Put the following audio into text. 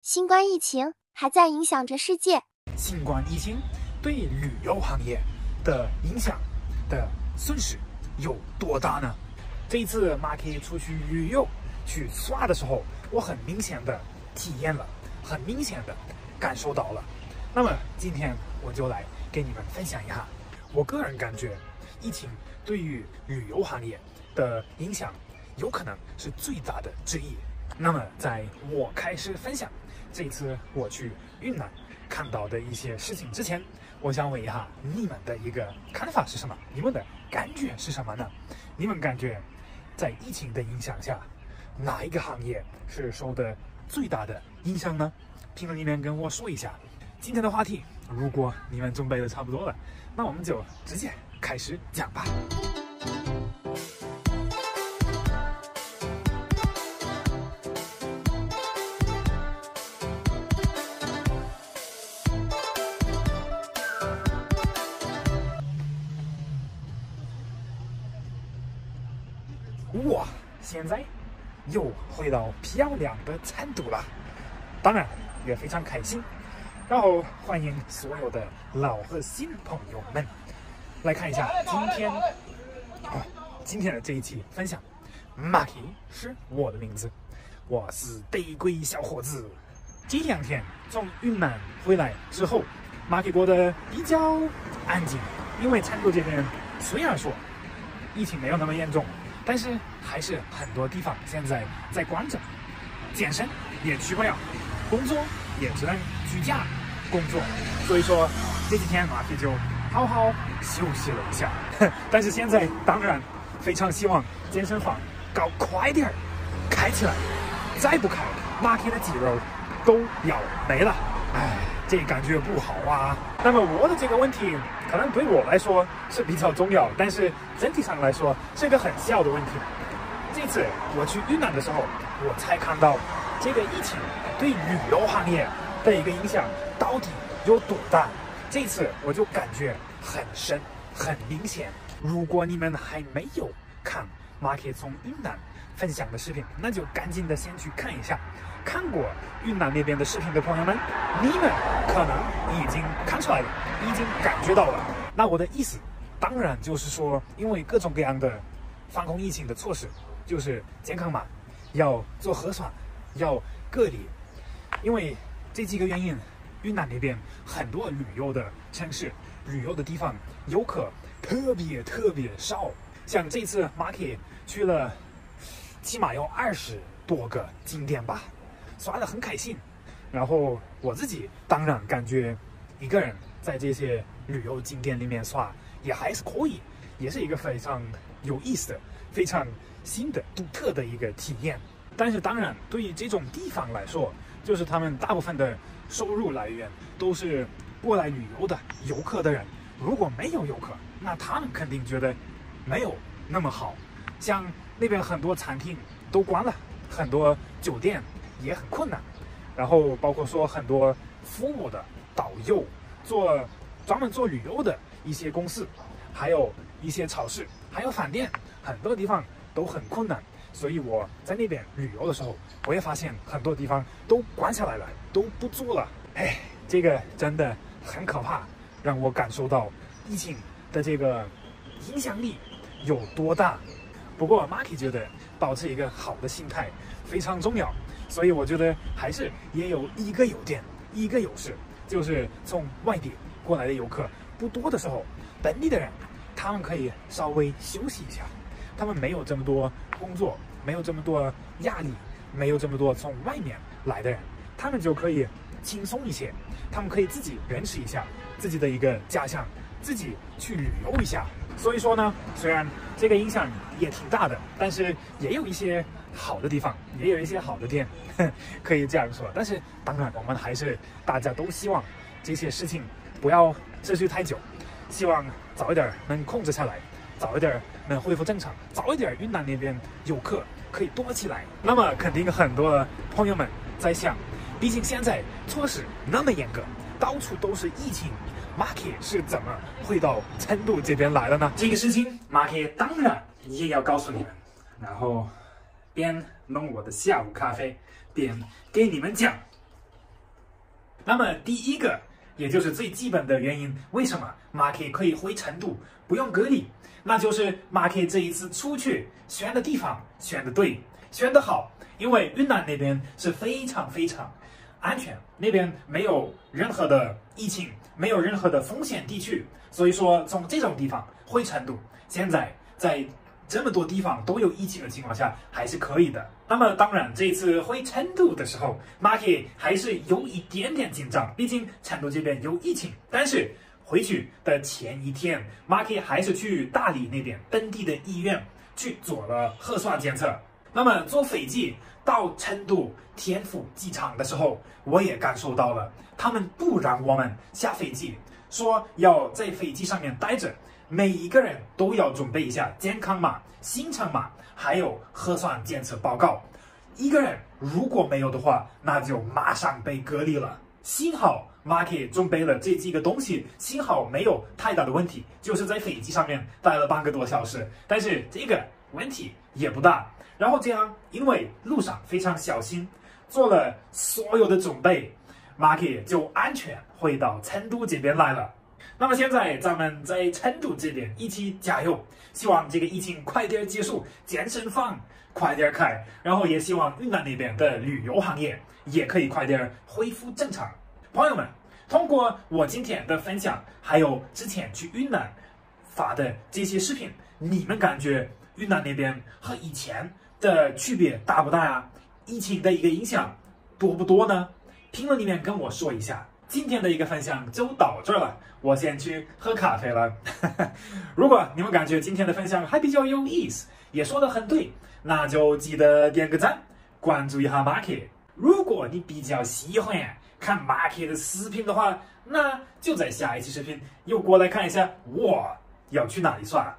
新冠疫情还在影响着世界。新冠疫情对旅游行业的影响的损失有多大呢？这一次马克出去旅游去耍的时候，我很明显的体验了，很明显的感受到了。那么今天我就来给你们分享一下，我个人感觉疫情对于旅游行业的影响有可能是最大的之一。那么在我开始分享这次我去云南看到的一些事情之前，我想问一下你们的一个看法是什么？你们的感觉是什么呢？你们感觉在疫情的影响下，哪一个行业是受的最大的影响呢？评论里面跟我说一下。今天的话题，如果你们准备的差不多了，那我们就直接开始讲吧。哇，现在又回到漂亮的成都了，当然也非常开心。然后欢迎所有的老和新朋友们来看一下今天的这一期分享。Marky 是我的名字，我是得鬼小伙子。这两天从云南回来之后，Marky过得比较安静，因为成都这边虽然说疫情没有那么严重，但是还是很多地方现在在关着，健身也去不了，工作也只能居家工作，所以说这几天马屁就好好休息了一下。但是现在当然非常希望健身房搞快点开起来，再不开马屁的肌肉都要没了。哎，这感觉不好啊。那么我的这个问题可能对我来说是比较重要，但是整体上来说是一个很小的问题。这次我去云南的时候，我才看到这个疫情对旅游行业的一个影响到底有多大。这次我就感觉很深很明显。如果你们还没有看马克从云南分享的视频，那就赶紧的先去看一下。看过云南那边的视频的朋友们，你们可能已经看出来了，已经感觉到了。那我的意思当然就是说，因为各种各样的防控疫情的措施，就是健康码，要做核酸，要隔离。因为这几个原因，云南那边很多旅游的城市、旅游的地方游客特别少。像这次马克去了起码有20多个景点吧，耍得很开心。然后我自己当然感觉一个人在这些旅游景点里面耍也还是可以，也是一个非常有意思的、非常新的、独特的一个体验。但是当然对于这种地方来说，就是他们大部分的收入来源都是过来旅游的游客的人。如果没有游客，那他们肯定觉得没有那么好。像那边很多餐厅都关了，很多酒店也很困难，然后包括说很多服务的导游、专门做旅游的一些公司，还有一些超市，还有饭店，很多地方都很困难。所以我在那边旅游的时候，我也发现很多地方都关下来了，都不做了。哎，这个真的很可怕，让我感受到疫情的这个影响力有多大。不过马克觉得保持一个好的心态非常重要，所以我觉得还是也有一个优点，一个优势，就是从外地过来的游客不多的时候，本地的人他们可以稍微休息一下，他们没有这么多工作，没有这么多压力，没有这么多从外面来的人，他们就可以轻松一些，他们可以自己认识一下自己的一个家乡，自己去旅游一下。所以说呢，虽然这个影响也挺大的，但是也有一些好的地方，也有一些好的点，可以这样说。但是当然我们还是大家都希望这些事情不要持续太久，希望早一点能控制下来，早一点能恢复正常，早一点云南那边游客可以多起来。那么肯定很多朋友们在想，毕竟现在措施那么严格，到处都是疫情，马克是怎么会到成都这边来的呢？这个事情马克当然也要告诉你们。然后边弄我的下午咖啡，边给你们讲那么第一个，也就是最基本的原因，为什么马克可以回成都不用隔离？那就是马克这一次出去选的地方选的对，选的好，因为云南那边是非常非常安全，那边没有任何的疫情，没有任何的风险地区，所以说从这种地方回成都，现在在这么多地方都有疫情的情况下，还是可以的。那么当然，这次回成都的时候，马克还是有一点点紧张，毕竟成都这边有疫情。但是回去的前一天，马克还是去大理那边本地的医院去做了核酸检测。那么坐飞机到成都天府机场的时候，我也感受到了，他们不让我们下飞机，说要在飞机上面待着。每一个人都要准备一下健康码、行程码，还有核酸检测报告。一个人如果没有的话，那就马上被隔离了。幸好马克准备了这几个东西，幸好没有太大的问题，就是在飞机上面待了半个多小时，但是这个问题也不大。然后这样，因为路上非常小心，做了所有的准备，马克就安全回到成都这边来了。那么现在咱们在成都这边一起加油，希望这个疫情快点结束，健身房快点开，然后也希望云南那边的旅游行业也可以快点恢复正常。朋友们，通过我今天的分享，还有之前去云南发的这些视频，你们感觉云南那边和以前的区别大不大呀？疫情的一个影响多不多呢？评论里面跟我说一下。今天的一个分享就到这儿了，我先去喝咖啡了。如果你们感觉今天的分享还比较有意思，也说得很对，那就记得点个赞，关注一下马克。如果你比较喜欢看马克的视频的话，那就在下一期视频又过来看一下我要去哪里耍。